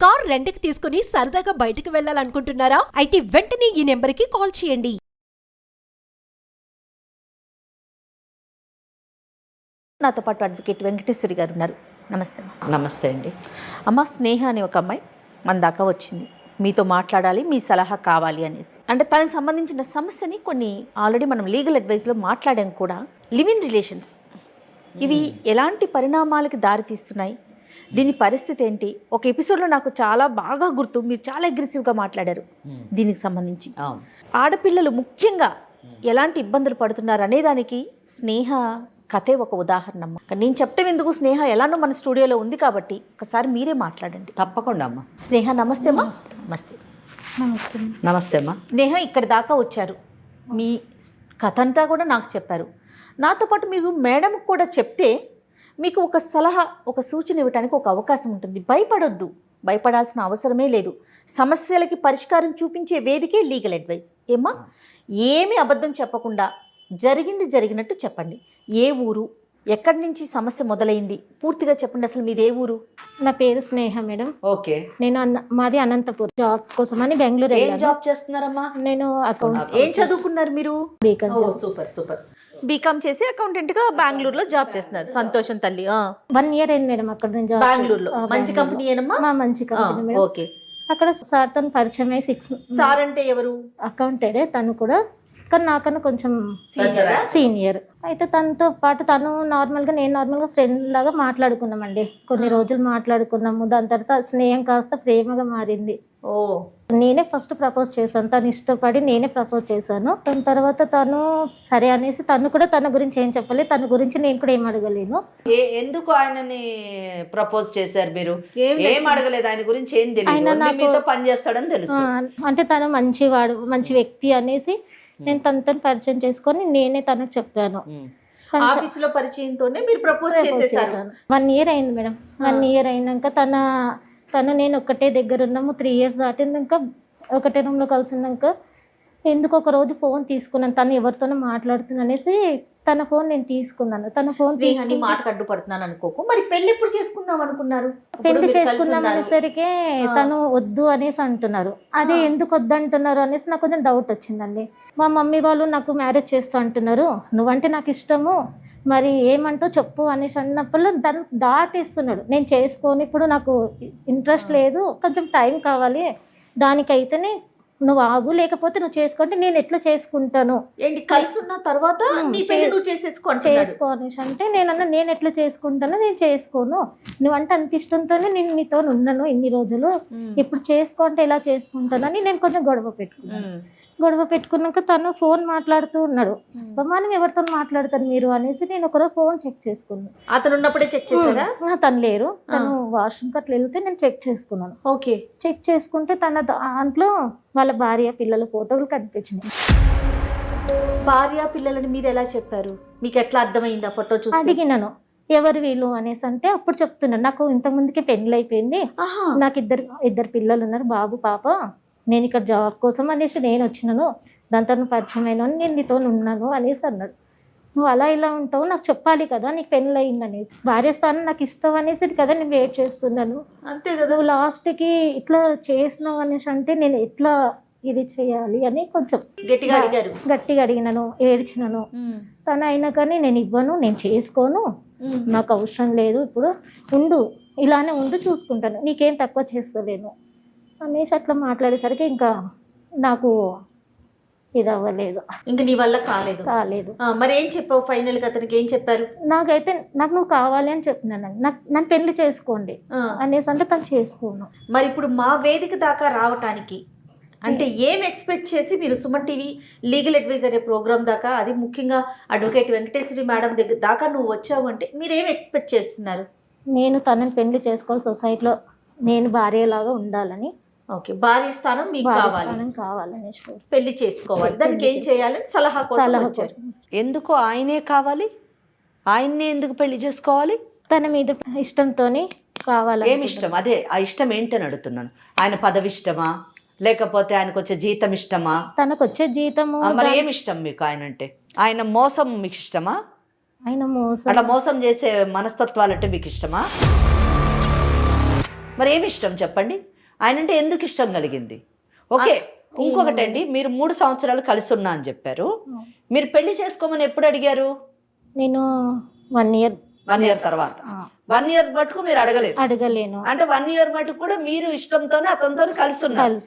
Car రెంట్‌కి తీసుకుని సరదాగా బయటికి వెళ్ళాలనుకుంటున్నారా? అయితే వెంటనే ఈ నెంబర్‌కి కాల్ చేయండి. నాతో పాటు అడ్వకేట్ వెంకటేశ్వరి గారు ఉన్నారు. నమస్తే అమ్మ. నమస్తే అండి. అమ్మ, స్నేహ అనే ఒక అమ్మాయి మన దాకా వచ్చింది. మీతో మాట్లాడాలి, మీ సలహా కావాలి అనేసి. అంటే తనకు సంబంధించిన సమస్యని కొన్ని ఆల్రెడీ మనం లీగల్ అడ్వైస్లో మాట్లాడాం కూడా. లివ్ ఇన్ రిలేషన్స్ ఇవి ఎలాంటి పరిణామాలకి దారితీస్తున్నాయి, దీని పరిస్థితి ఏంటి? ఒక ఎపిసోడ్లో నాకు చాలా బాగా గుర్తు, మీరు చాలా అగ్రెసివ్గా మాట్లాడారు దీనికి సంబంధించి. ఆడపిల్లలు ముఖ్యంగా ఎలాంటి ఇబ్బందులు పడుతున్నారు అనేదానికి స్నేహ కథే ఒక ఉదాహరణ అమ్మ. నేను చెప్పడం ఎందుకు, స్నేహ ఎలానో మన స్టూడియోలో ఉంది కాబట్టి ఒకసారి మీరే మాట్లాడండి. తప్పకుండా అమ్మా. స్నేహ నమస్తే అమ్మా. నమస్తే. నమస్తే. నమస్తే అమ్మా. స్నేహ ఇక్కడి దాకా వచ్చారు, మీ కథ అంతా కూడా నాకు చెప్పారు. నాతో పాటు మీరు మేడంకి కూడా చెప్తే మీకు ఒక సలహా, ఒక సూచన ఇవ్వడానికి ఒక అవకాశం ఉంటుంది. భయపడొద్దు, భయపడాల్సిన అవసరమే లేదు. సమస్యలకి పరిష్కారం చూపించే వేదికే లీగల్ అడ్వైస్. ఏమ్మా, ఏమీ అబద్ధం చెప్పకుండా జరిగింది జరిగినట్టు చెప్పండి. ఏ ఊరు, ఎక్కడి నుంచి సమస్య మొదలైంది, పూర్తిగా చెప్పండి. అసలు మీది ఏ ఊరు? నా పేరు స్నేహ మేడం. ఓకే. నేను మాది అనంతపూర్. జాబ్ కోసం అని బెంగళూరు ఏం వెళ్ళాను. జాబ్ చేస్తున్నారమ్మా? నేను అకౌంట్స్. ఏం చదువుకున్నారు మీరు? బీకామ్. Super super. బీకామ్ చేసి అకౌంటెంట్గా బెంగళూరులో జాబ్ చేస్తున్నారు. సంతోషం తల్లి. 1 year అయింది మేడం అక్కడ నుంచి జాబ్. బెంగళూరులో మంచి కంపెనీ ఏనమ్మా? మంచి కంపెనీ మేడం. ఓకే. అక్కడ సార్ తను పరిచయం అయ్యి 6 సార్ అంటే ఎవరు? అకౌంటెడే తను కూడా, కానీ నాకన్నా కొంచెం సీనియర్. అయితే తనతో పాటు తను నార్మల్గా, నేను నార్మల్గా ఫ్రెండ్ లాగా మాట్లాడుకున్నామండి. కొన్ని రోజులు మాట్లాడుకున్నాము. దాని తర్వాత స్నేహం కాస్త ప్రేమగా మారింది. ఓ. నేనే ఫస్ట్ ప్రపోజ్ చేశాను. తను ఇష్టపడి నేనే ప్రపోజ్ చేశాను. దాని తర్వాత తను సరే అనేసి, తను కూడా తన గురించి ఏం చెప్పలేదు, తన గురించి నేను కూడా ఏం అడగలేను. ఎందుకు ఆయనని ప్రపోజ్ చేశారు మీరు? ఏం అడగలేదు, ఆయన గురించి ఏం తెలియదు, మీతో పని చేస్తాడని తెలుసు. అంటే తను మంచివాడు, మంచి వ్యక్తి అనేసి నేను తనతో పరిచయం చేసుకొని నేనే తనకు చెప్పాను. ఆఫీసులో పరిచయంతోనే మీరు ప్రపోజ్ చేసేసారు. 1 year అయింది మేడం. 1 year అయినాక తను నేను ఒకటే దగ్గర ఉన్నాము. 3 years దాటినాక ఒకటే రూమ్లో కలిసినాక ఎందుకు ఒక రోజు ఫోన్ తీసుకున్నాను. తను ఎవరితోనో మాట్లాడుతున్నా అనేసి తన ఫోన్ నేను తీసుకున్నాను. తన ఫోన్ తీసుకుని మాట అడ్డుపడుతున్నాను అనుకోకు. మరి పెళ్లి ఎప్పుడు చేసుకుందాం అనుకున్నారు? పెళ్లి చేసుకుందాం అనేసరికి తను వద్దు అనేసి అంటున్నారు. అదే ఎందుకు వద్దు అంటున్నారు అనేసి నాకు కొంచెం డౌట్ వచ్చిందండి. మా మమ్మీ వాళ్ళు నాకు మ్యారేజ్ చేస్తూ అంటున్నారు, నువ్వంటే నాకు ఇష్టము, మరి ఏమంటో చెప్పు అనేసి అన్నప్పుడు దాన్ని దాటేస్తున్నాడు. నేను చేసుకోని, ఇప్పుడు నాకు ఇంట్రెస్ట్ లేదు, కొంచెం టైం కావాలి, దానికైతేనే నువ్వు ఆగు, లేకపోతే నువ్వు చేసుకుంటే నేను ఎట్లా చేసుకుంటాను. ఏంటి కలిసి ఉన్న తర్వాత చేసుకో అనేసి అంటే నేను ఎట్లా చేసుకుంటానో, నేను చేసుకోను, నువ్వంటే అంత ఇష్టంతోనే నేను నీతో ఉన్నాను ఇన్ని రోజులు, ఇప్పుడు చేసుకో అంటే ఎలా చేసుకుంటానని నేను కొంచెం గొడవ పెట్టుకున్నాక తను ఫోన్ మాట్లాడుతూ ఉన్నాడు. సమానం ఎవరితో మాట్లాడతాను మీరు అనేసి నేను ఒకరోజు ఫోన్ చెక్ చేసుకున్నాను. అతను ఉన్నప్పుడే చెక్ చేశారా? తను లేరు, తను వాష్రూమ్కి అట్లా వెళ్తే నేను చెక్ చేసుకున్నాను. ఓకే. చెక్ చేసుకుంటే తన దాంట్లో వాళ్ళ భార్య పిల్లల ఫోటోలు కనిపించినాయి. భార్య పిల్లలని మీరు ఎలా చెప్పారు? మీకు ఎట్లా అర్థమైంది ఆ ఫోటో చూసి? అడిగినాను ఎవరు వీళ్ళు అనేసి అంటే అప్పుడు చెప్తున్నాను, నాకు ఇంతకుముందుకే పెళ్ళి అయిపోయింది, నాకు ఇద్దరు పిల్లలు ఉన్నారు, బాబు పాప, నేను ఇక్కడ జాబ్ కోసం అనేసి నేను వచ్చినాను, దాంతో పరిచయం అయినా నేను నీతో ఉన్నాను అనేసి అన్నాడు. నువ్వు అలా ఇలా ఉంటావు, నాకు చెప్పాలి కదా నీకు పెళ్ళి అయింది అనేసి, భార్య స్థానం నాకు ఇస్తావు అనేసి కదా నేను వెయిట్ చేస్తున్నాను. అంతే కదా. నువ్వు లాస్ట్కి ఇట్లా చేసినావు అనేసి అంటే నేను ఎట్లా ఇది చేయాలి అని కొంచెం గట్టిగా అడిగినాను, ఏడ్చినాను. తను అయినా కానీ నేను ఇవ్వను, నేను చేసుకోను, నాకు అవసరం లేదు, ఇప్పుడు ఉండు, ఇలానే ఉండు, చూసుకుంటాను, నీకేం తక్కువ చేస్తలేను అనేసి అట్లా మాట్లాడేసరికి ఇంకా నాకు ఇది అవ్వలేదు. ఇంకా నీ వల్ల కాలేదు. మరి ఏం చెప్పావు ఫైనల్ గా? అతనికి ఏం చెప్పారు? నాకు నువ్వు కావాలి అని చెప్పినాను, నన్ను పెళ్లి చేసుకోండి అనేసి అంటే తను చేసుకోను. మరి ఇప్పుడు మా వేదిక దాకా రావటానికి అంటే ఏం ఎక్స్పెక్ట్ చేసి మీరు Suman TV legal adviser programme దాకా, అది ముఖ్యంగా అడ్వకేట్ వెంకటేశ్వరి మేడం దగ్గర దాకా నువ్వు వచ్చావు అంటే మీరు ఏం ఎక్స్పెక్ట్ చేస్తున్నారు? నేను తనని పెళ్లి చేసుకోవాలి, సొసైటీలో నేను భార్యలాగా ఉండాలని. ఓకే. భార్య స్థానం మీకు కావాలని, పెళ్లి చేసుకోవాలి, దానికి ఏం చేయాలని సలహా కోసం. ఎందుకు ఆయనే కావాలి? ఆయన్నే ఎందుకు పెళ్లి చేసుకోవాలి? తన మీద ఇష్టంతోనే కావాలి. ఏమి ఇష్టం? అదే ఆ ఇష్టం ఏంటని అడుగుతున్నాను. ఆయన పదవి ఇష్టమా, లేకపోతే ఆయనకు వచ్చే జీతం ఇష్టమా? తనకు వచ్చే జీతము. మరి ఏమి ఇష్టం మీకు ఆయన అంటే? ఆయన మోసం మీకు ఇష్టమా? ఆయన మోసం, అలా మోసం చేసే మనస్తత్వాలంటే మీకు ఇష్టమా? మరి ఏమి ఇష్టం చెప్పండి? ఆయన అంటే ఎందుకు ఇష్టం కలిగింది? ఓకే, ఇంకొకటండి, మీరు 3 సంవత్సరాలు కలిసి ఉన్నా అని చెప్పారు. మీరు పెళ్లి చేసుకోమని ఎప్పుడు అడిగారు? నేను 1 ఇయర్ 1 ఇయర్ తర్వాత. 1 ఇయర్ మటుకు మీరు అడగలేను. అంటే 1 ఇయర్ మటుకు కూడా మీరు ఇష్టంతోనే అతనితో కలిసి ఉన్నారు.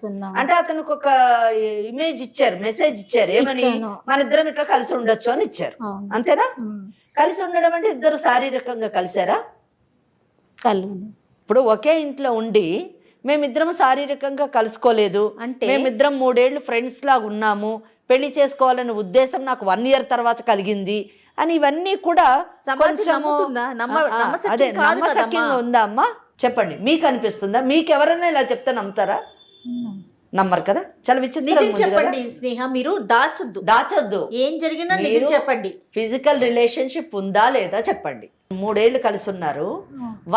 అంటే అతనికి ఒక ఇమేజ్ ఇచ్చారు, మెసేజ్ ఇచ్చారు, ఏమని? మన ఇద్దరం ఇట్లా కలిసి ఉండొచ్చు అని ఇచ్చారు, అంతేనా? కలిసి ఉండడం అంటే ఇద్దరు శారీరకంగా కలిసారా? ఇప్పుడు ఒకే ఇంట్లో ఉండి మేమిద్దరం శారీరకంగా కలుసుకోలేదు అంటే, మేమిద్దరం 3 ఏళ్ళు ఫ్రెండ్స్ లాగా ఉన్నాము, పెళ్లి చేసుకోవాలనే ఉద్దేశం నాకు 1 ఇయర్ తర్వాత కలిగింది అని ఇవన్నీ కూడా అదే నమ్మశక్యంగా ఉందా అమ్మా? చెప్పండి, మీకు అనిపిస్తుందా? మీకు ఎవరైనా ఇలా చెప్తే నమ్ముతారా? నమ్మరు కదా. చాలా విచిత్రం. చెప్పండి స్నేహ, మీరు దాచొద్దు. ఏం జరిగినా నిజం చెప్పండి. ఫిజికల్ రిలేషన్షిప్ ఉందా లేదా చెప్పండి. 3 ఏళ్ళు కలిసి ఉన్నారు,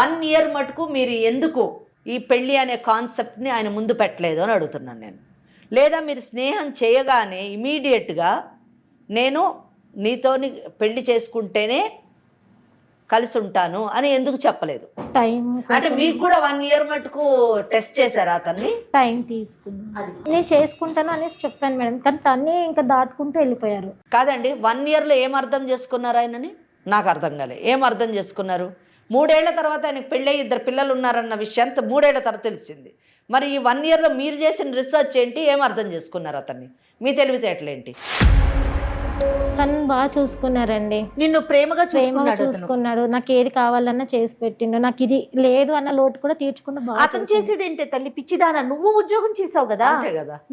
1 ఇయర్ మటుకు మీరు ఎందుకు ఈ పెళ్లి అనే కాన్సెప్ట్ ని ఆయన ముందు పెట్టలేదు అని అడుగుతున్నాను నేను. లేదా మీరు స్నేహం చేయగానే ఇమీడియట్గా నేను నీతోని పెళ్లి చేసుకుంటేనే కలిసి ఉంటాను అని ఎందుకు చెప్పలేదు? అంటే మీకు కూడా 1 ఇయర్ మటుకు టెస్ట్ చేశారా అతన్ని? టైం తీసుకున్నాను, నేను చేసుకుంటాను అనేసి చెప్పాను మేడం, కానీ తన్ని ఇంకా దాటుకుంటూ వెళ్ళిపోయారు. కాదండి, 1 ఇయర్లో ఏం అర్థం చేసుకున్నారు ఆయనని? నాకు అర్థం కాలే. ఏం అర్థం చేసుకున్నారు? 3 ఏళ్ల తర్వాత ఆయనకు పెళ్ళి 2 పిల్లలు ఉన్నారన్న విషయం 3 ఏళ్ల తర్వాత తెలిసింది. మరి ఈ 1 ఇయర్లో మీరు చేసిన రీసెర్చ్ ఏంటి? ఏం అర్థం చేసుకున్నారు అతన్ని? మీ తెలివితేటలేంటి? తను బాగా చూసుకున్నారండి, నిన్ను ప్రేమగా చూసుకున్నాడు, నాకు ఏది కావాలన్నా చేసి పెట్టిండు, నాకు ఇది లేదు అన్న లోటు కూడా తీర్చుకుంటూ బాగా. అతను చేసేది ఏంటి తల్లి? పిచ్చిదానా, నువ్వు ఉద్యోగం చేసావు కదా,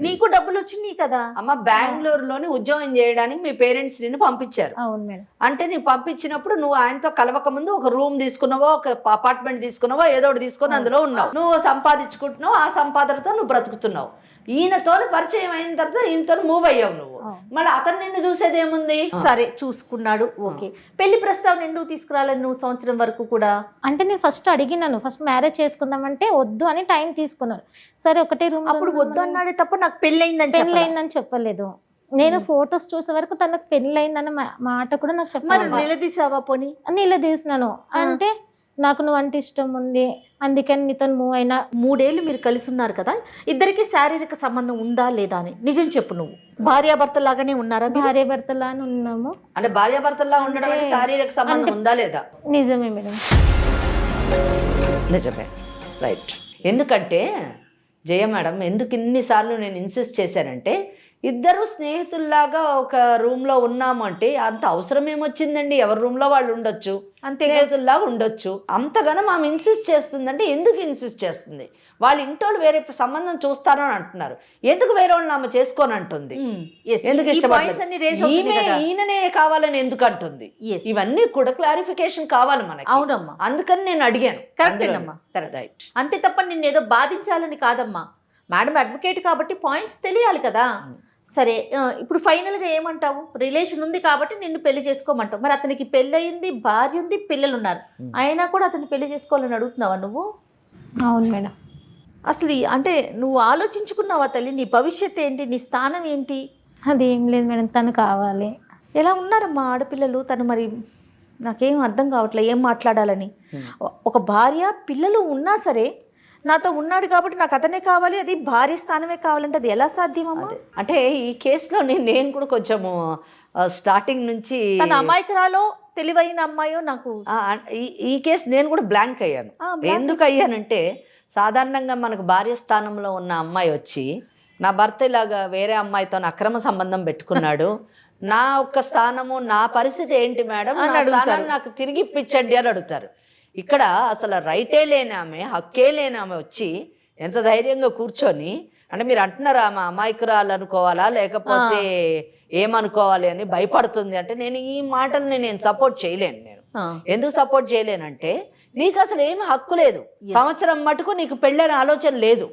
నీకు డబ్బులు వచ్చినాయి కదా. అమ్మ, బెంగళూరులోని ఉద్యోగం చేయడానికి మీ పేరెంట్స్ నిన్ను పంపించారు. అవును మేడం. అంటే నీ పంపించినప్పుడు నువ్వు ఆయనతో కలవక ముందు ఒక రూమ్ తీసుకున్నావో, ఒక అపార్ట్మెంట్ తీసుకున్నావో, ఏదో ఒకటి తీసుకొని అందులో ఉన్నావు. నువ్వు సంపాదించుకుంటున్నావు, ఆ సంపాదనతో నువ్వు బ్రతుకుతున్నావు. ఈయనతో పరిచయం అయిన తర్వాత ఈయనతో మూవ్ అయ్యావు నువ్వు. మళ్ళీ అతను నిన్ను చూసేది ఏముంది? సరే చూసుకున్నాడు, ఓకే. పెళ్లి ప్రస్తావన ఎందుకు తీసుకురాలేదు నువ్వు సంవత్సరం వరకు కూడా? అంటే నేను ఫస్ట్ అడిగినాను, ఫస్ట్ మ్యారేజ్ చేసుకుందామంటే వద్దు అని టైం తీసుకున్నాను. సరే ఒకటే రూమ్. అప్పుడు వద్దు అన్నాడే తప్ప నాకు పెళ్ళయిందని చెప్పలేదు. నేను ఫొటోస్ చూసే వరకు తనకు పెళ్ళయిందన్న మాట కూడా నాకు చెప్పాను. నిలదీసావా? పోనీ నిలదీసినాను. అంటే నాకు నువ్వు అంటే ఇష్టం ఉంది, అందుకని నీతో మూవ్ అయినా. 3 ఏళ్ళు మీరు కలిసి ఉన్నారు కదా, ఇద్దరికి శారీరక సంబంధం ఉందా లేదా అని నిజం చెప్పు. నువ్వు భార్యాభర్తలాగానే ఉన్నారా? భార్యాభర్తలానే ఉన్నాము. అంటే భార్యాభర్తలా ఉండడం అంటే శారీరక సంబంధం ఉందా లేదా? నిజమే మేడం, నిజమే, రైట్. ఎందుకంటే జయ మేడం, ఎందుకు ఇన్నిసార్లు నేను ఇన్సిస్ట్ చేశానంటే, ఇద్దరు స్నేహితుల్లాగా ఒక రూమ్లో ఉన్నాము అంటే అంత అవసరం ఏమొచ్చిందండి? ఎవరి రూమ్లో వాళ్ళు ఉండొచ్చు, అంతే, స్నేహితుల్లాగా ఉండొచ్చు. అంతగానో ఆమె ఇన్సిస్ట్ చేస్తుందంటే ఎందుకు ఇన్సిస్ట్ చేస్తుంది? వాళ్ళ ఇంటోళ్ళు వేరే సంబంధం చూస్తారో అని అంటున్నారు, ఎందుకు వేరే వాళ్ళని ఆమె చేసుకోని అంటుంది? ఎందుకు ఇష్టపడలేదు? ఈయననే కావాలని ఎందుకు అంటుంది? ఇవన్నీ కూడా క్లారిఫికేషన్ కావాలి మనకి. అవునమ్మా, అందుకని నేను అడిగాను. కరెక్టేనమ్మా, రైట్. అంతే తప్ప నిన్ను ఏదో బాధించాలని కాదమ్మా. మేడం అడ్వకేట్ కాబట్టి పాయింట్స్ తెలియాలి కదా. సరే, ఇప్పుడు ఫైనల్గా ఏమంటావు? రిలేషన్ ఉంది కాబట్టి నిన్ను పెళ్లి చేసుకోమంటావు. మరి అతనికి పెళ్ళి అయింది, భార్య ఉంది, పిల్లలు ఉన్నారు, అయినా కూడా అతన్ని పెళ్లి చేసుకోవాలని అడుగుతున్నావా నువ్వు? అవును మేడం. అసలు అంటే నువ్వు ఆలోచించుకున్నావా తల్లి? నీ భవిష్యత్ ఏంటి, నీ స్థానం ఏంటి? అదేం లేదు మేడం, తను కావాలి. ఎలా ఉన్నారమ్మా ఆడపిల్లలు? తను మరి నాకేం అర్థం కావట్లే ఏం మాట్లాడాలని. ఒక భార్య పిల్లలు ఉన్నా సరే నాతో ఉన్నాడు కాబట్టి నాకు అతనే కావాలి, అది భార్య స్థానమే కావాలంటే అది ఎలా సాధ్యమమ్మా? అంటే ఈ కేసులో నేను కూడా కొంచెము స్టార్టింగ్ నుంచి తన అమాయకురాలో తెలివైన అమ్మాయో నాకు ఈ కేసు నేను కూడా బ్లాంక్ అయ్యాను. ఎందుకు అయ్యానంటే, సాధారణంగా మనకు భార్య స్థానంలో ఉన్న అమ్మాయి వచ్చి నా భర్త ఇలాగా వేరే అమ్మాయితో అక్రమ సంబంధం పెట్టుకున్నాడు, నా ఒక్క స్థానము, నా పరిస్థితి ఏంటి మేడం, నాకు తిరిగి ఇప్పించండి అని అడుగుతారు. ఇక్కడ అసలు రైటే లేని ఆమె, హక్కే లేని ఆమె వచ్చి ఎంత ధైర్యంగా కూర్చొని, అంటే మీరు అంటున్నారా ఆమె అమాయకురాలు అనుకోవాలా లేకపోతే ఏమనుకోవాలి అని భయపడుతుంది అంటే, నేను ఈ మాటని నేను సపోర్ట్ చేయలేను. నేను ఎందుకు సపోర్ట్ చేయలేనంటే, నీకు అసలు ఏమి హక్కు లేదు. సంవత్సరం మటుకు నీకు పెళ్ళైన ఆలోచన లేదు.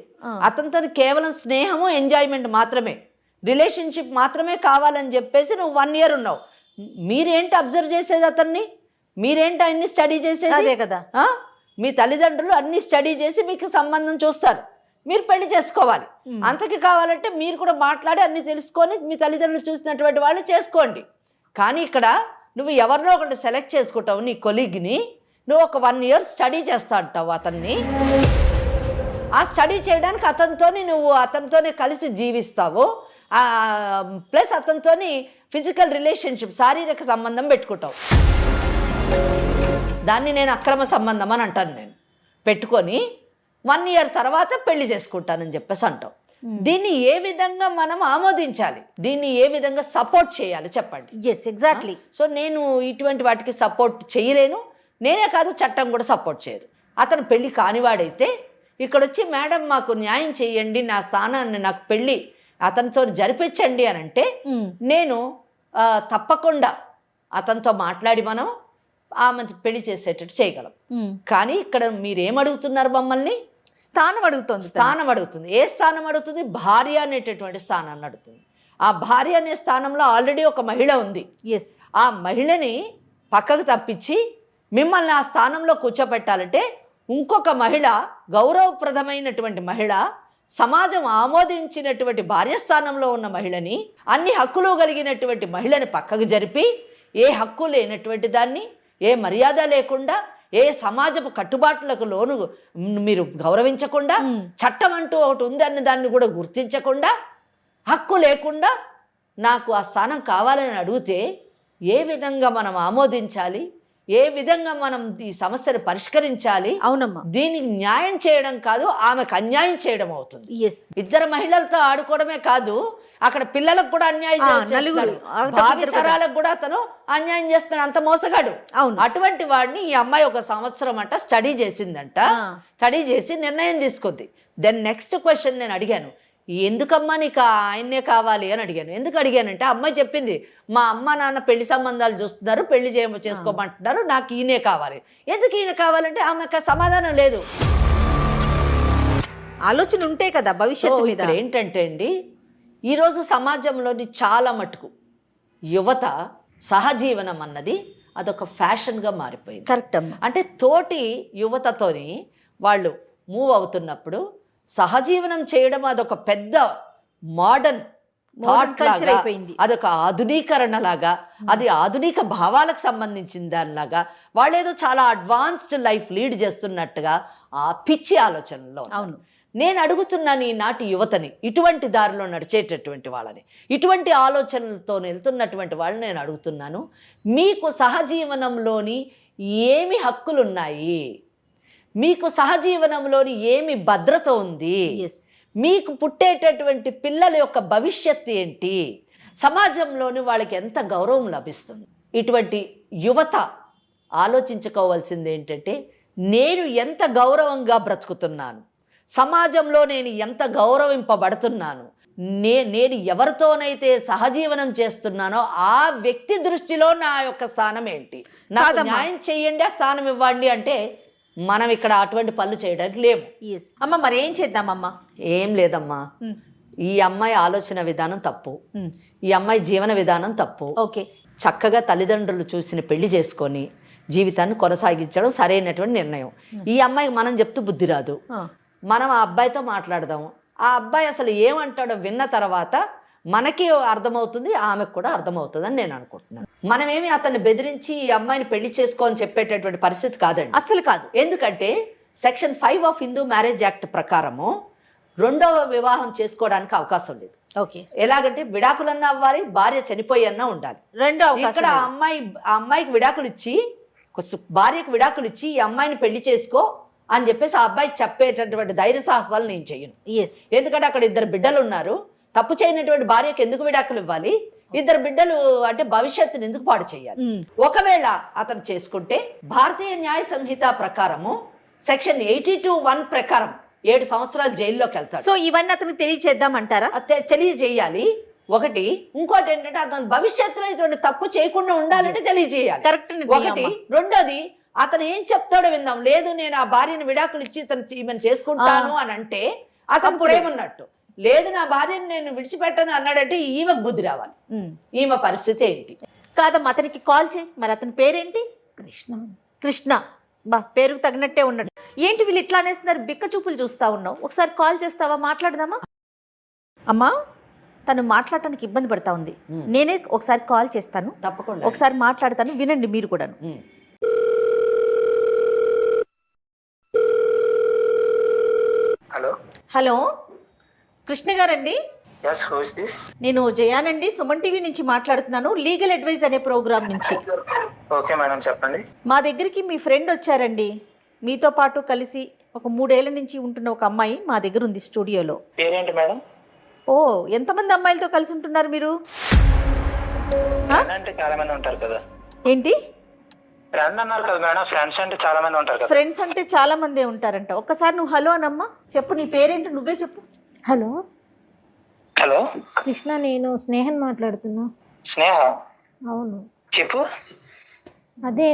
అతనితో కేవలం స్నేహము, ఎంజాయ్మెంట్ మాత్రమే, రిలేషన్షిప్ మాత్రమే కావాలని చెప్పేసి నువ్వు 1 ఇయర్ ఉన్నావు. మీరేంటి అబ్జర్వ్ చేసేది అతన్ని? మీరేంటి అన్ని స్టడీ చేసేది? అదే కదా, మీ తల్లిదండ్రులు అన్ని స్టడీ చేసి మీకు సంబంధం చూస్తారు, మీరు పెళ్లి చేసుకోవాలి. అంతకి కావాలంటే మీరు కూడా మాట్లాడి అన్ని తెలుసుకొని మీ తల్లిదండ్రులు చూసినటువంటి వాళ్ళు చేసుకోండి. కానీ ఇక్కడ నువ్వు ఎవరినో ఒకటి సెలెక్ట్ చేసుకుంటావు, నీ కొలీగ్ని, నువ్వు ఒక 1 ఇయర్ స్టడీ చేస్తా అంటావు అతన్ని. ఆ స్టడీ చేయడానికి అతనితోనే కలిసి జీవిస్తావు, ప్లస్ అతనితోని ఫిజికల్ రిలేషన్షిప్, శారీరక సంబంధం పెట్టుకుంటావు. దాన్ని నేను అక్రమ సంబంధం అని అంటాను. నేను పెట్టుకొని 1 year తర్వాత పెళ్లి చేసుకుంటానని చెప్పేసి అంటాం. దీన్ని ఏ విధంగా మనం ఆమోదించాలి, దీన్ని ఏ విధంగా సపోర్ట్ చేయాలి చెప్పండి. Yes, exactly. సో నేను ఇటువంటి వాటికి సపోర్ట్ చేయలేను. నేనే కాదు, చట్టం కూడా సపోర్ట్ చేయదు. అతను పెళ్లి కానివాడైతే ఇక్కడ వచ్చి మేడం మాకు న్యాయం చేయండి, నా స్థానాన్ని నాకు పెళ్లి అతనితో జరిపించండి అని అంటే నేను తప్పకుండా అతనితో మాట్లాడి మనం ఆమె పెళ్లి చేసేటట్టు చేయగలం. కానీ ఇక్కడ మీరేమడుగుతున్నారు మమ్మల్ని? స్థానం అడుగుతుంది. ఏ స్థానం అడుగుతుంది? భార్య అనేటటువంటి స్థానాన్ని అడుగుతుంది. ఆ భార్య అనే స్థానంలో ఆల్రెడీ ఒక మహిళ ఉంది. ఎస్. ఆ మహిళని పక్కకు తప్పించి మిమ్మల్ని ఆ స్థానంలో కూర్చోబెట్టాలంటే ఇంకొక మహిళ, గౌరవప్రదమైనటువంటి మహిళ, సమాజం ఆమోదించినటువంటి భార్య స్థానంలో ఉన్న మహిళని, అన్ని హక్కులు కలిగినటువంటి మహిళని పక్కకు జరిపి ఏ హక్కు లేనటువంటి దాన్ని, ఏ మర్యాద లేకుండా, ఏ సమాజపు కట్టుబాట్లకు లోను మీరు గౌరవించకుండా, చట్టం అంటూ ఒకటి ఉందన్న దాన్ని కూడా గుర్తించకుండా, హక్కు లేకుండా నాకు ఆ స్థానం కావాలని అడిగితే ఏ విధంగా మనం ఆమోదించాలి, ఏ విధంగా మనం ఈ సమస్యను పరిష్కరించాలి? అవునమ్మా. దీనికి న్యాయం చేయడం కాదు, ఆమెకు అన్యాయం చేయడం అవుతుంది. ఎస్. ఇద్దరు మహిళలతో ఆడుకోవడమే కాదు, అక్కడ పిల్లలకు కూడా అన్యాయం చేస్తున్నాడు, భావి తరాలకు కూడా అతను అన్యాయం చేస్తున్నాడు. అంత మోసగాడు. అవును. అటువంటి వాడిని ఈ అమ్మాయి 1 సంవత్సరం అంట స్టడీ చేసిందంట. స్టడీ చేసి నిర్ణయం తీసుకుంది. దెన్ నెక్స్ట్ క్వశ్చన్ నేను అడిగాను, ఎందుకమ్మా నీకు ఆయన్నే కావాలి అని అడిగాను. ఎందుకు అడిగానంటే అమ్మాయి చెప్పింది, మా అమ్మ నాన్న పెళ్లి సంబంధాలు చూస్తున్నారు, పెళ్లి చేసుకోమంటున్నారు, నాకు ఈయనే కావాలి. ఎందుకు ఈయన కావాలంటే ఆమెకు సమాధానం లేదు. ఆలోచన ఉంటే కదా భవిష్యత్తు మీద. ఏంటంటే అండి, ఈరోజు సమాజంలోని చాలా మటుకు యువత సహజీవనం అన్నది అదొక ఫ్యాషన్గా మారిపోయింది. కరెక్ట్ అమ్మా. అంటే తోటి యువతతోని వాళ్ళు మూవ్ అవుతున్నప్పుడు సహజీవనం చేయడం అదొక పెద్ద మోడర్న్ కల్చర్ అయిపోయింది. అదొక ఆధునీకరణ లాగా, అది ఆధునిక భావాలకు సంబంధించిన దానిలాగా, వాళ్ళేదో చాలా అడ్వాన్స్డ్ లైఫ్ లీడ్ చేస్తున్నట్టుగా ఆ పిచ్చి ఆలోచనలో. అవును. నేను అడుగుతున్నాను ఈనాటి యువతని, ఇటువంటి దారిలో నడిచేటటువంటి వాళ్ళని, ఇటువంటి ఆలోచనలతో వెళ్తున్నటువంటి వాళ్ళని నేను అడుగుతున్నాను, మీకు సహజీవనంలోని ఏమి హక్కులున్నాయి, మీకు సహజీవనంలోని ఏమి భద్రత ఉంది, మీకు పుట్టేటటువంటి పిల్లల యొక్క భవిష్యత్తు ఏంటి, సమాజంలోని వాళ్ళకి ఎంత గౌరవం లభిస్తుంది? ఇటువంటి యువత ఆలోచించుకోవాల్సింది ఏంటంటే, నేను ఎంత గౌరవంగా బ్రతుకుతున్నాను, సమాజంలో నేను ఎంత గౌరవింపబడుతున్నాను, నేను ఎవరితోనైతే సహజీవనం చేస్తున్నానో ఆ వ్యక్తి దృష్టిలో నా యొక్క స్థానం ఏంటి, నాకు న్యాయం చేయండి, ఆ స్థానం ఇవ్వండి అంటే మనం ఇక్కడ అటువంటి పనులు చేయడానికి లేవు. అమ్మ మరి ఏం చేద్దామమ్మా? ఏం లేదమ్మా, ఈ అమ్మాయి ఆలోచన విధానం తప్పు, ఈ అమ్మాయి జీవన విధానం తప్పు. ఓకే. చక్కగా తల్లిదండ్రులు చూసిన పెళ్లి చేసుకొని జీవితాన్ని కొనసాగించడం సరైనటువంటి నిర్ణయం. ఈ అమ్మాయికి మనం చెప్తూ బుద్ధి రాదు. మనం ఆ అబ్బాయితో మాట్లాడదాం, ఆ అబ్బాయి అసలు ఏమంటాడో విన్న తర్వాత మనకి అర్థమవుతుంది, ఆమెకు కూడా అర్థమవుతుంది అని నేను అనుకుంటున్నాను. మనమేమి అతన్ని బెదిరించి ఈ అమ్మాయిని పెళ్లి చేసుకోని చెప్పేటటువంటి పరిస్థితి కాదండి, అస్సలు కాదు. ఎందుకంటే Section 5 of Hindu marriage act ప్రకారము 2వ వివాహం చేసుకోవడానికి అవకాశం లేదు. ఓకే. ఎలాగంటే విడాకులన్నా అవ్వాలి, భార్య చనిపోయన్నా ఉండాలి. ఇక్కడ ఆ అమ్మాయికి విడాకులు ఇచ్చి, భార్యకు విడాకులు ఇచ్చి ఈ అమ్మాయిని పెళ్లి చేసుకో అని చెప్పేసి ఆ అబ్బాయి చెప్పేటటువంటి ధైర్య సాహసాలు నేను చెయ్యను. ఎందుకంటే అక్కడ 2 బిడ్డలు ఉన్నారు, తప్పు చేయనటువంటి భార్యకు ఎందుకు విడాకులు ఇవ్వాలి? 2 బిడ్డలు అంటే భవిష్యత్తుని ఎందుకు పాడు చేయాలి? ఒకవేళ అతను చేసుకుంటే భారతీయ న్యాయ సంహిత ప్రకారము Section 82(1) ప్రకారం 7 సంవత్సరాలు జైల్లోకి వెళ్తాడు. సో ఇవన్నీ అతనికి తెలియచేద్దామంటారా? తెలియజేయాలి. ఒకటి. ఇంకోటి ఏంటంటే అతను భవిష్యత్తులో ఇటువంటి తప్పు చేయకుండా ఉండాలంటే తెలియజేయాలి. కరెక్ట్. ఒకటి. రెండోది, అతను ఏం చెప్తాడో విందాం. లేదు నేను ఆ భార్యను విడాకులు ఇచ్చి ఈమెను చేసుకుంటాను అని అంటే అతను ప్రేమన్నట్టు. లేదు నా భార్యను నేను విడిచిపెట్టను అన్నాడంటే ఈమెకు బుద్ధి రావాలి. ఈమె పరిస్థితి ఏంటి? కాదమ్మా, అతనికి కాల్ చేయి. మరి అతని పేరేంటి? కృష్ణ. బా, పేరుకు తగినట్టే ఉన్నాడు. ఏంటి వీళ్ళు ఇట్లా అనేస్తున్నారు? బిక్క చూపులు చూస్తా ఉన్నావు. ఒకసారి కాల్ చేస్తావా? మాట్లాడదామా? అమ్మా, తను మాట్లాడటానికి ఇబ్బంది పడతా ఉంది. నేనే ఒకసారి కాల్ చేస్తాను, తప్పకుండా ఒకసారి మాట్లాడతాను, వినండి మీరు కూడాను. హలో హలో, కృష్ణ గారండి? Yes, who is this? నేను జయానండి, సుమన్ టీవీ నుంచి మాట్లాడుతున్నాను, లీగల్ అడ్వైజ్ అనే ప్రోగ్రామ్ నుంచి. ఓకే మేడం, చెప్పండి. మా దగ్గరికి మీ ఫ్రెండ్ వచ్చారండి. మీతో పాటు కలిసి ఒక 3 ఏళ్ల నుంచి ఉంటున్న ఒక అమ్మాయి మా దగ్గర ఉంది స్టూడియోలో. పేరేంటి మేడం? ఓ, ఎంతమంది అమ్మాయిలతో కలిసి ఉంటున్నారు మీరు? ఫ్రెండ్ అంటే చాలా మంది ఉంటారు కదా. ఏంటి ఫ్రెండ్ అన్నారు కదా మేడం, ఫ్రెండ్స్ అంటే చాలా మంది ఉంటారు కదా. ఫ్రెండ్స్ అంటే చాలా మందే ఉంటారంట. ఒక్కసారి నువ్వు హలో అనమ్మా, చెప్పు నీ పేరేంటి, నువ్వే చెప్పు. హలో హలో కృష్ణ, నేను స్నేహన్ మాట్లాడుతున్నా. స్నేహ, అవును, చెప్పు. అదే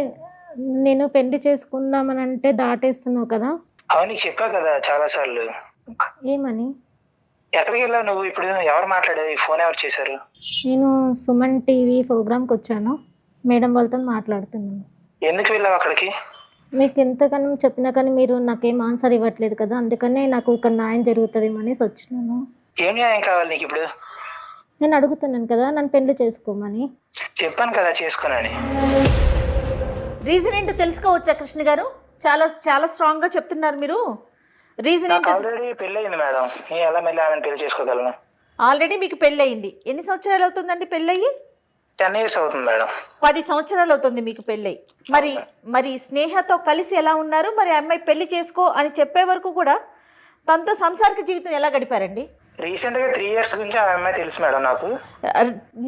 నేను పెళ్లి చేసుకుందామని అంటే దాటేస్తున్నావు కదా. అవును, నీకు చెప్పా కదా చాలా సార్లు. ఏమని? ఎక్కడికి వెళ్ళావు నువ్వు? ఇప్పుడు ఎవరు మాట్లాడేది? ఫోన్ ఎవరు చేశారు? నేను సుమన్ టీవీ ప్రోగ్రామ్కి వచ్చాను, మేడం వాళ్ళతో మాట్లాడుతున్నాను. ఎందుకు వెళ్ళావు అక్కడికి? మీకు ఎంతగానో చెప్పినా కానీ మీరు నాకేం ఆన్సర్ ఇవ్వట్లేదు కదా, అందుకనే నాకు ఇక్కడ న్యాయం జరుగుతుందేమో అనేసి వచ్చినాను. ఏం న్యాయం కావాలి నీకు ఇప్పుడు? నేను అడుగుతున్నాను కదా, నన్ను పెళ్లి చేసుకోమని. చెప్పాను కదా చేసుకోనని. రీజన్ ఏంటో తెలుసుకోవచ్చా కృష్ణ గారు? చాలా చాలా స్ట్రాంగ్గా చెప్తున్నారు మీరు. రీజన్ నాకు ఏంటో? ఆల్రెడీ పెళ్ళి అయింది మేడం, నేను ఎలా మళ్ళీ ఆమెను పెళ్లి చేసుకోగలను? ఆల్రెడీ మీకు పెళ్ళి అయింది. ఎన్ని సంవత్సరాలు అవుతుందండి పెళ్ళయ్యి? 10 years అవుతుంది మేడం. 10 సంవత్సరాలు అవుతుంది మీకు పెళ్ళయి. మరి స్నేహతో కలిసి ఎలా ఉన్నారు? మరి అమ్మాయి పెళ్లి చేసుకో అని చెప్పే వరకు కూడా తనతో సంసారిక జీవితం ఎలా గడిపారండి? రీసెంట్ గా 3 years గురించి ఆ అమ్మాయి తెలుసు మేడం నాకు.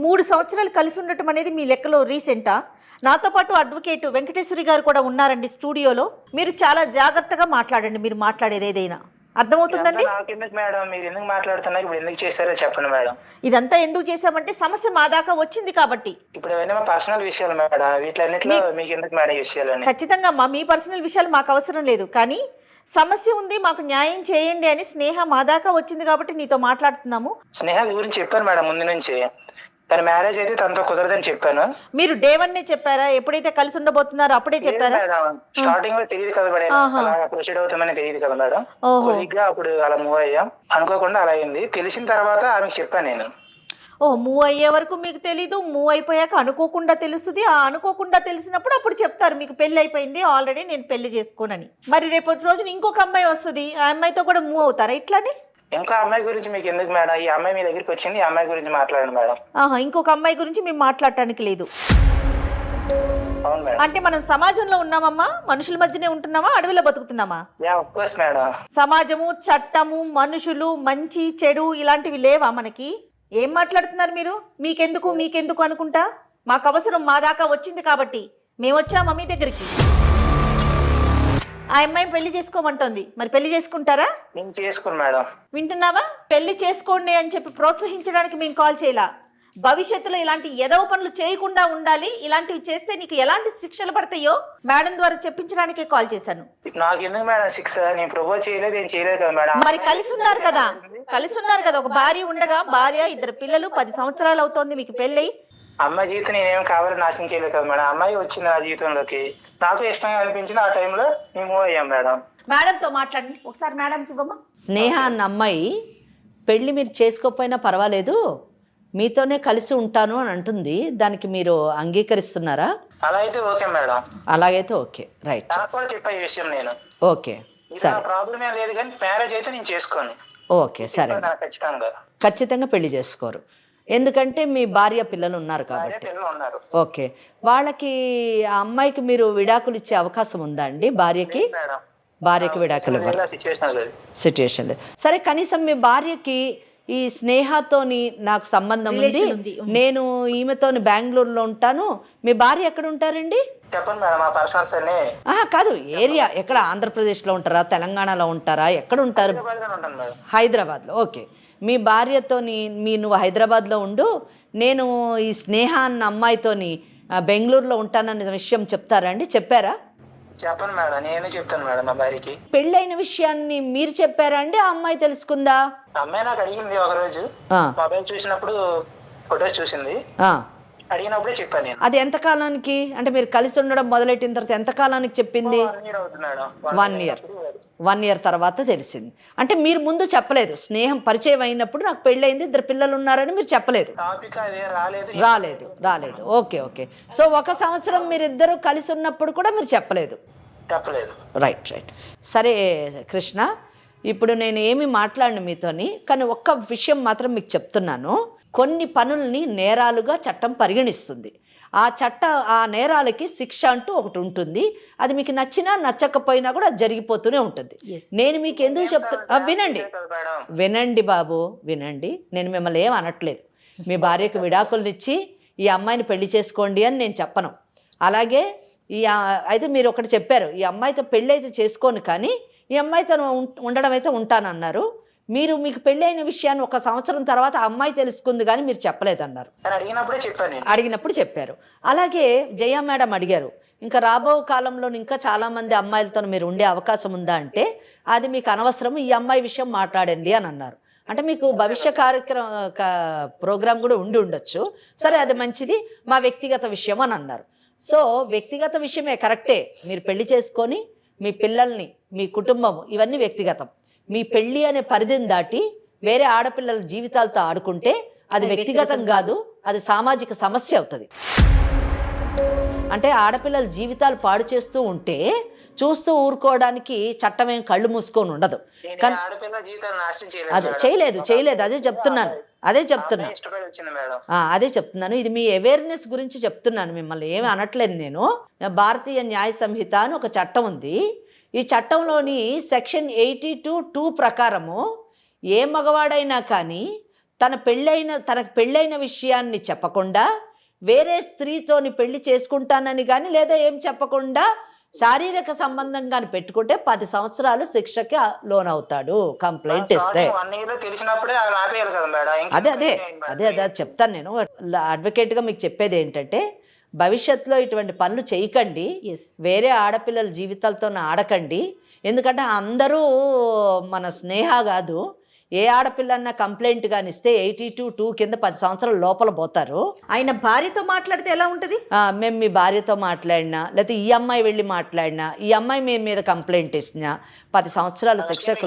3 సంవత్సరాలు కలిసి ఉండటం అనేది మీ లెక్కలో రీసెంటా? నాతో పాటు అడ్వకేట్ వెంకటేశ్వరి గారు కూడా ఉన్నారండి స్టూడియోలో. మీరు చాలా జాగ్రత్తగా మాట్లాడండి, మీరు మాట్లాడేది ఏదైనా అర్థమవుతుందండి. నాకు ఎందుకు మేడం, మీరు ఎందుకు మాట్లాడుతున్నారు? ఇప్పుడు ఎందుకు చేశారో చెప్పండి మేడం. ఇదంతా ఎందుకు చేశామంటే సమస్య మా దాకా వచ్చింది కాబట్టి. ఇప్పుడు అవన్నీ మా పర్సనల్ విషయాలు మేడం, వీటిలన్నిట్లో మీకు ఎందుకు మేడం విషయాలని? ఖచ్చితంగా మీ పర్సనల్ విషయాలు మాకు అవసరం లేదు, కానీ సమస్య ఉంది, మాకు న్యాయం చేయండి అని స్నేహ మా దాకా వచ్చింది కాబట్టి నీతో మాట్లాడుతున్నాము. స్నేహ గురించి చెప్పాను మేడం ముందు నుంచి. తన మ్యారేజ్ అయితే తనతో కుదరదని చెప్పాను. మీరు డే 1 చెప్పారా? ఎప్పుడైతే కలిసి ఉండబోతున్నారో అప్పుడే చెప్పారా? స్టార్టింగ్ లో తెలియదు కదా మేడం, అలా ప్రొసీడ్ అవుతామని తెలియదు కదా మేడం. కొద్దిగా అప్పుడు అలా మూవ్ అయ్యాం, అనుకోకుండా అలా అయింది. తెలిసిన తర్వాత ఆమెకు చెప్పాను నేను. మూవ్ అయ్యే వరకు మీకు తెలీదు, మూవ్ అయిపోయాక అనుకోకుండా తెలుస్తుంది. ఆ అనుకోకుండా తెలిసినప్పుడు అప్పుడు చెప్తారు మీకు పెళ్లి అయిపోయింది ఆల్రెడీ, నేను పెళ్లి చేసుకోనని. మరి రేపటి రోజున ఇంకొక అమ్మాయి వస్తుంది, ఆ అమ్మాయితో కూడా మూవ్ అవుతారా ఇట్లానే? ఇంకా అమ్మాయి గురించి మీకు ఎందుకు మేడం? ఈ అమ్మాయి మీ దగ్గరికి వచ్చింది, ఈ అమ్మాయి గురించి మాట్లాడండి మేడం. ఇంకొక అమ్మాయి గురించి మేము మాట్లాడటానికి లేదు. అవును మేడం. అంటే మనం సమాజంలో ఉన్నామమ్మా, మనుషుల మధ్యనే ఉంటున్నామా, అడవిలో బతుకుతున్నామా? Of course madam. సమాజము, చట్టము, మనుషులు, మంచి చెడు ఇలాంటివి లేవా మనకి? ఏం మాట్లాడుతున్నారు మీరు? మీకెందుకు అనుకుంటా. మాకు అవసరం మా దాకా వచ్చింది కాబట్టి మేము వచ్చామా మీ దగ్గరికి. ఆ అమ్మాయి పెళ్లి చేసుకోమంటోంది, మరి పెళ్లి చేసుకుంటారా? నేను చేసుకోను మేడం. వింటున్నావా? పెళ్లి చేసుకోండి అని చెప్పి ప్రోత్సహించడానికి మేము కాల్ చేయలా. భవిష్యత్తులో ఇలాంటి ఎదవ పనులు చేయకుండా ఉండాలి, ఇలాంటివి చేస్తే నీకు ఎలాంటి శిక్షలు పడతాయో మేడం ద్వారా చెప్పించడానికే కాల్ చేశాను. నాకు ఎందుకు మేడం శిక్ష? నేను ప్రపోజ్ చేయలేదు, ఏం చేయలేదు కదా మేడం. మరి కలిసి ఉన్నారు కదా, ఒక భార్య ఉండగా, భార్య, 2 పిల్లలు, 10 సంవత్సరాలు అవుతోంది మీకు పెళ్ళి. అమ్మాయి జీవితం నేనేం కావాలని నాశనం చేయలేదు కదా మేడం. అమ్మాయి వచ్చింది నా జీవితంలోకి, నాకు ఇష్టంగా అనిపించింది, ఆ టైంలో మేము మూవ్ అయ్యాం మేడం. మేడంతో మాట్లాడండి ఒకసారి, మేడంకి ఇవ్వమ్మా. స్నేహ అన్న అమ్మాయి పెళ్ళి మీరు చేసుకోకపోయినా పర్వాలేదు, మీతోనే కలిసి ఉంటాను అని అంటుంది. దానికి మీరు అంగీకరిస్తున్నారా? అలా అయితే ఓకే మేడం. అలాగైతే ఓకే, రైట్. నాకు కూడా చెప్పా ఈ విషయం నేను. ఓకే సరే, ప్రాబ్లం ఏం లేదు, కానీ మ్యారేజ్ అయితే నేను చేసుకోను. ఓకే సరే, ఖచ్చితంగా పెళ్లి చేసుకోరు, ఎందుకంటే మీ భార్య పిల్లలు ఉన్నారు కాబట్టి. ఉన్నారు. ఓకే, వాళ్ళకి ఆ అమ్మాయికి మీరు విడాకులు ఇచ్చే అవకాశం ఉందా అండి? భార్యకి విడాకులు ఇవ్వరు, సిచ్యుయేషన్ లేదు. సరే, కనీసం మీ భార్యకి ఈ స్నేహతోని నాకు సంబంధం ఉంది, నేను ఈమెతోని బెంగళూరులో ఉంటాను, మీ భార్య ఎక్కడ ఉంటారండి? చెప్పండి మేడం, ఆ పర్సనల్స్ అన్ని. కాదు, ఏరియా ఎక్కడ? ఆంధ్రప్రదేశ్లో ఉంటారా, తెలంగాణలో ఉంటారా, ఎక్కడ ఉంటారు? హైదరాబాద్లో. ఓకే, మీ భార్యతోని నువ్వు హైదరాబాద్లో ఉండు, నేను ఈ స్నేహ అన్న అమ్మాయితోని బెంగళూరులో ఉంటానన్న విషయం చెప్తారా అండి? చెప్పారా? చెప్పండి మేడం, నేనే చెప్తాను మేడం మా భార్యకి. పెళ్ళైన విషయాన్ని మీరు చెప్పారా అండి? ఆ అమ్మాయి తెలుసుకుందా? అమ్మాయి నాకు అడిగింది ఒకరోజు, మొబైల్ చూసినప్పుడు ఫొటోస్ చూసింది, అడిగినప్పుడే చెప్పాను నేను. అది ఎంత కాలానికి, అంటే మీరు కలిసి ఉండడం మొదలెట్టిన తర్వాత ఎంత కాలానికి చెప్పింది? 1 year తర్వాత తెలిసింది. అంటే మీరు ముందు చెప్పలేదు, స్నేహం పరిచయం అయినప్పుడు నాకు పెళ్ళయింది, 2 పిల్లలు ఉన్నారని మీరు చెప్పలేదు? రాలేదు. ఓకే. సో 1 సంవత్సరం మీరిద్దరూ కలిసి ఉన్నప్పుడు కూడా మీరు చెప్పలేదు? చెప్పలేదు. రైట్. సరే కృష్ణ, ఇప్పుడు నేను ఏమి మాట్లాడను మీతోని, కానీ ఒక్క విషయం మాత్రం మీకు చెప్తున్నాను. కొన్ని పనుల్ని నేరాలుగా చట్టం పరిగణిస్తుంది. ఆ నేరాలకి శిక్ష అంటూ ఒకటి ఉంటుంది. అది మీకు నచ్చినా నచ్చకపోయినా కూడా అది జరిగిపోతూనే ఉంటుంది. నేను మీకు ఎందుకు చెప్తున్నా, వినండి బాబు, వినండి. నేను మిమ్మల్ని ఏం అనట్లేదు. మీ భార్యకు విడాకులనిచ్చి ఈ అమ్మాయిని పెళ్లి చేసుకోండి అని నేను చెప్పను. అలాగే అయితే మీరు ఒకటి చెప్పారు, ఈ అమ్మాయితో పెళ్ళి అయితే చేసుకోను కానీ ఈ అమ్మాయితో ఉండడం అయితే ఉంటానన్నారు. మీకు పెళ్ళి అయిన విషయాన్ని 1 సంవత్సరం తర్వాత ఆ అమ్మాయి తెలుసుకుంది కానీ మీరు చెప్పలేదన్నారు. అడిగినప్పుడు చెప్పారు. అలాగే జయ మేడం అడిగారు, ఇంకా రాబో కాలంలో ఇంకా చాలామంది అమ్మాయిలతో మీరు ఉండే అవకాశం ఉందా అంటే అది మీకు అనవసరం, ఈ అమ్మాయి విషయం మాట్లాడండి అని అన్నారు. అంటే మీకు భవిష్య ప్రోగ్రాం కూడా ఉండొచ్చు. సరే, అది మంచిది, మా వ్యక్తిగత విషయం అని అన్నారు. సో వ్యక్తిగత విషయమే కరెక్టే. మీరు పెళ్లి చేసుకొని మీ పిల్లల్ని, మీ కుటుంబం, ఇవన్నీ వ్యక్తిగతం. మీ పెళ్ళి అనే పరిధిని దాటి వేరే ఆడపిల్లల జీవితాలతో ఆడుకుంటే అది వ్యక్తిగతం కాదు, అది సామాజిక సమస్య అవుతుంది. అంటే ఆడపిల్లల జీవితాలు పాడు చేస్తూ ఉంటే చూస్తూ ఊరుకోవడానికి చట్టం ఏం కళ్ళు మూసుకొని ఉండదు. కానీ అదే చేయలేదు అదే చెప్తున్నాను. ఇది మీ అవేర్నెస్ గురించి చెప్తున్నాను, మిమ్మల్ని ఏమి అనట్లేదు నేను. భారతీయ న్యాయ సంహిత అని ఒక చట్టం ఉంది. ఈ చట్టంలోని సెక్షన్ 82(2) ప్రకారము ఏ మగవాడైనా కానీ తనకు పెళ్ళైన విషయాన్ని చెప్పకుండా వేరే స్త్రీతోని పెళ్లి చేసుకుంటానని కానీ లేదా ఏం చెప్పకుండా శారీరక సంబంధం కానీ పెట్టుకుంటే 10 సంవత్సరాలు శిక్షకి లోనవుతాడు కంప్లైంట్ ఇస్తే. అదే చెప్తాను నేను. అడ్వకేట్గా మీకు చెప్పేది ఏంటంటే భవిష్యత్తులో ఇటువంటి పనులు చేయకండి, వేరే ఆడపిల్లల జీవితాలతో ఆడకండి. ఎందుకంటే అందరూ మన స్నేహ కాదు. ఏ ఆడపిల్లన్నా కంప్లైంట్ కానీ ఇస్తే 82(2) కింద 10 సంవత్సరాల లోపల పోతారు. ఆయన భార్యతో మాట్లాడితే ఎలా ఉంటుంది? మేము మీ భార్యతో మాట్లాడినా లేకపోతే ఈ అమ్మాయి వెళ్ళి మాట్లాడినా, ఈ అమ్మాయి మీ మీద కంప్లైంట్ ఇచ్చినా 10 సంవత్సరాల శిక్షకు.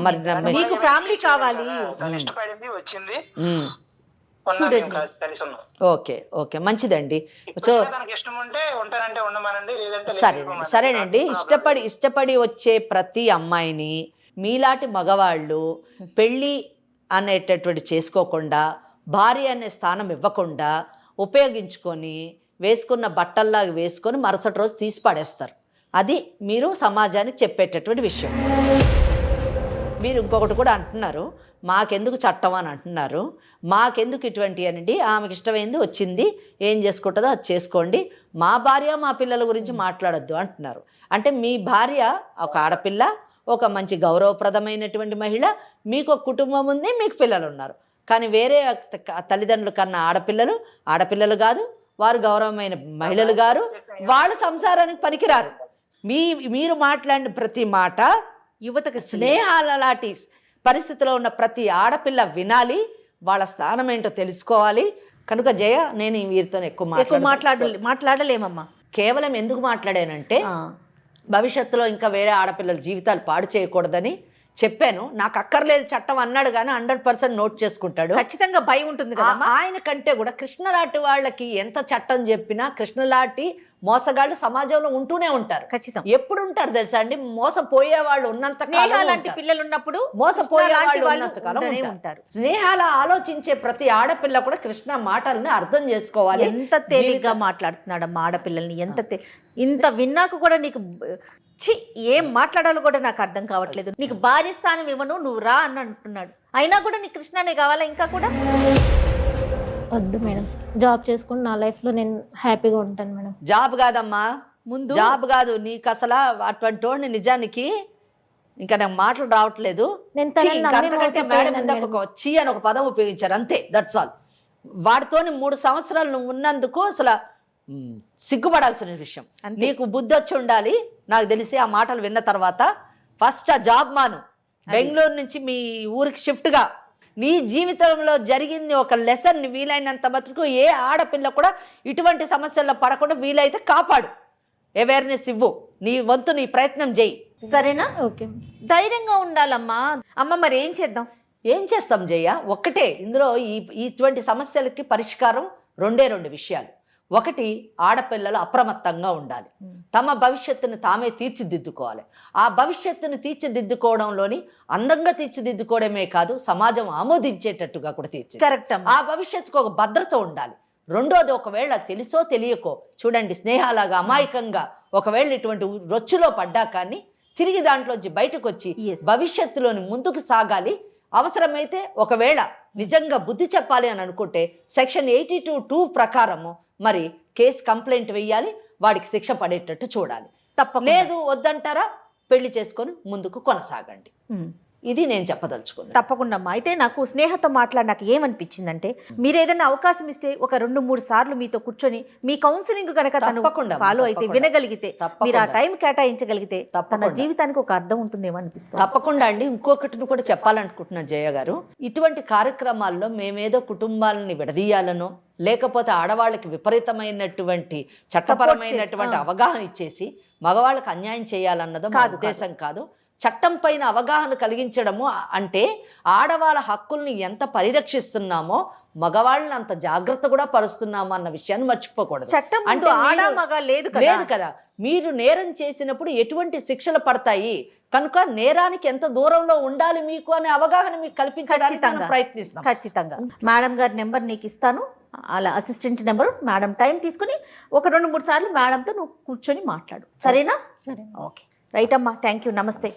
మరి నీకు ఫ్యామిలీ కావాలి. ఓకే మంచిదండి. సో సరేనండి. ఇష్టపడి వచ్చే ప్రతి అమ్మాయిని మీలాంటి మగవాళ్ళు పెళ్ళి అనేటటువంటి చేసుకోకుండా, భార్య అనే స్థానం ఇవ్వకుండా ఉపయోగించుకొని వేసుకున్న బట్టల్లాగా వేసుకొని మరుసటి రోజు తీసి పడేస్తారు. అది మీరు సమాజానికి చెప్పేటటువంటి విషయం. మీరు ఇంకొకటి కూడా అంటున్నారు, మాకెందుకు చట్టం అని అంటున్నారు. మాకెందుకు ఇటువంటి అనండి, ఆమెకి ఇష్టమైంది వచ్చింది, ఏం చేసుకుంటుందో అది చేసుకోండి, మా భార్య మా పిల్లల గురించి మాట్లాడొద్దు అంటున్నారు. అంటే మీ భార్య ఒక ఆడపిల్ల, ఒక మంచి గౌరవప్రదమైనటువంటి మహిళ, మీకు ఒక కుటుంబం ఉంది, మీకు పిల్లలు ఉన్నారు. కానీ వేరే తల్లిదండ్రుల కన్నా ఆడపిల్లలు కాదు, వారు గౌరవమైన మహిళలు గారు, వాళ్ళు సంసారానికి పనికిరారు. మీరు మాట్లాడిన ప్రతి మాట యువతకు స్నేహాల లాంటి పరిస్థితిలో ఉన్న ప్రతి ఆడపిల్ల వినాలి, వాళ్ళ స్థానం ఏంటో తెలుసుకోవాలి. కనుక జయ, నేను వీరితో ఎక్కువ మాట్లాడలేమమ్మా. కేవలం ఎందుకు మాట్లాడానంటే భవిష్యత్తులో ఇంకా వేరే ఆడపిల్లల జీవితాలు పాడు చేయకూడదని చెప్పాను. నాకు అక్కర్లేదు చట్టం అన్నాడు కానీ 100% నోట్ చేసుకుంటాడు. ఖచ్చితంగా భయం ఉంటుంది కదా. ఆయన కంటే కూడా కృష్ణలాంటి వాళ్ళకి ఎంత చట్టం చెప్పినా కృష్ణలాంటి మోసగాళ్ళు సమాజంలో ఉంటూనే ఉంటారు. ఖచ్చితం. ఎప్పుడు ఉంటారు తెలుసా అండి? మోసపోయే వాళ్ళు ఉన్నంత లాంటి పిల్లలు ఉన్నప్పుడు మోసపోయే వాళ్ళు ఉన్నంతకాలం ఉంటారు. స్నేహాల ఆలోచించే ప్రతి ఆడపిల్ల కూడా కృష్ణ మాటల్ని అర్థం చేసుకోవాలి. ఎంత తేలిగ్గా మాట్లాడుతున్నాడమ్మా ఆడపిల్లల్ని. ఇంత విన్నాక కూడా నీకు ఏం మాట్లాడాలో కూడా నాకు అర్థం కావట్లేదు. నీకు భార్య స్థానం ఇవ్వను, నువ్వు రా అని అంటున్నాడు. అయినా కూడా నీకు కృష్ణనే కావాలా? ఇంకా కూడా వద్దు మేడం, జాబ్ చేసుకుని నా లైఫ్లో నేను హ్యాపీగా ఉంటాను మేడం. జాబ్ కాదమ్మా, ముందు జాబ్ కాదు నీకు అసలు. అటువంటి వాడిని నిజానికి ఇంకా నాకు మాటలు రావట్లేదు. చీ అని ఒక పదం ఉపయోగించారు అంతే, దట్స్ ఆల్. వాడితోని 3 సంవత్సరాలు నువ్వు ఉన్నందుకు అసలు సిగ్గుపడాల్సిన విషయం. నీకు బుద్ధి వచ్చి ఉండాలి. నాకు తెలిసి ఆ మాటలు విన్న తర్వాత ఫస్ట్ ఆ జాబ్ మాను, బెంగళూరు నుంచి మీ ఊరికి షిఫ్ట్గా నీ జీవితంలో జరిగింది ఒక లెసన్. వీలైనంత మటుకు ఏ ఆడపిల్ల కూడా ఇటువంటి సమస్యల్లో పడకుండా వీలైతే కాపాడు, అవేర్నెస్ ఇవ్వు, నీ వంతు నీ ప్రయత్నం చేయి. సరేనా? ఓకే. ధైర్యంగా ఉండాలమ్మా. అమ్మ మరి ఏం చేస్తాం జయ? ఒక్కటే ఇందులో ఇటువంటి సమస్యలకి పరిష్కారం 2 విషయాలు. ఒకటి, ఆడపిల్లలు అప్రమత్తంగా ఉండాలి. తమ భవిష్యత్తును తామే తీర్చిదిద్దుకోవాలి. ఆ భవిష్యత్తును తీర్చిదిద్దుకోవడంలోని అందంగా తీర్చిదిద్దుకోవడమే కాదు, సమాజం ఆమోదించేటట్టుగా కూడా కరెక్ట్. ఆ భవిష్యత్తుకు ఒక భద్రత ఉండాలి. రెండోది, ఒకవేళ తెలుసో తెలియకో చూడండి, స్నేహాలాగా అమాయకంగా ఒకవేళ ఇటువంటి రొచ్చులో పడ్డా కానీ తిరిగి దాంట్లోంచి బయటకు వచ్చి భవిష్యత్తులోని ముందుకు సాగాలి. అవసరమైతే ఒకవేళ నిజంగా బుద్ధి చెప్పాలి అని అనుకుంటే సెక్షన్ 82(2) ప్రకారము మరి కేసు కంప్లైంట్ వెయ్యాలి, వాడికి శిక్ష పడేటట్టు చూడాలి. లేదు వద్దంటారా, పెళ్లి చేసుకొని ముందుకు కొనసాగండి. ఇది నేను చెప్పదలుచుకున్నాను. తప్పకుండా అమ్మా. అయితే నాకు స్నేహతో మాట్లాడి నాకు ఏమనిపించిందంటే, మీరు ఏదైనా అవకాశం ఇస్తే ఒక 2-3 సార్లు మీతో కూర్చొని మీ కౌన్సిలింగ్ కనుక తను ఫాలో అయితే, వినగలిగితే, మీరు ఆ టైం కేటాయించగలిగితే తన జీవితానికి ఒక అర్థం ఉంటుందేమో అనిపిస్తుంది. తప్పకుండా అండి. ఇంకొకటిని కూడా చెప్పాలనుకుంటున్నా జయ గారు, ఇటువంటి కార్యక్రమాల్లో మేమేదో కుటుంబాలని విడదీయాలనో లేకపోతే ఆడవాళ్ళకి విపరీతమైనటువంటి చట్టపరమైనటువంటి అవగాహన ఇచ్చేసి మగవాళ్ళకి అన్యాయం చేయాలన్నదో మా ఉద్దేశం కాదు. చట్టం పైన అవగాహన కలిగించడము అంటే ఆడవాళ్ళ హక్కుల్ని ఎంత పరిరక్షిస్తున్నామో మగవాళ్ళని అంత జాగ్రత్త కూడా పరుస్తున్నాము అన్న విషయాన్ని మర్చిపోకూడదు. చట్టం అంటే లేదు కదా, మీరు నేరం చేసినప్పుడు ఎటువంటి శిక్షలు పడతాయి కనుక నేరానికి ఎంత దూరంలో ఉండాలి మీకు అనే అవగాహన మీకు కల్పించడానికి ప్రయత్నిస్తాం. ఖచ్చితంగా. మేడం గారి నెంబర్ నీకు ఇస్తాను, అలా అసిస్టెంట్ నెంబరు. మేడం టైం తీసుకుని ఒక 2-3 సార్లు మేడంతో నువ్వు కూర్చొని మాట్లాడు, సరేనా? సరే. ఓకే, రైట్ అమ్మా, థ్యాంక్ యూ, నమస్తే.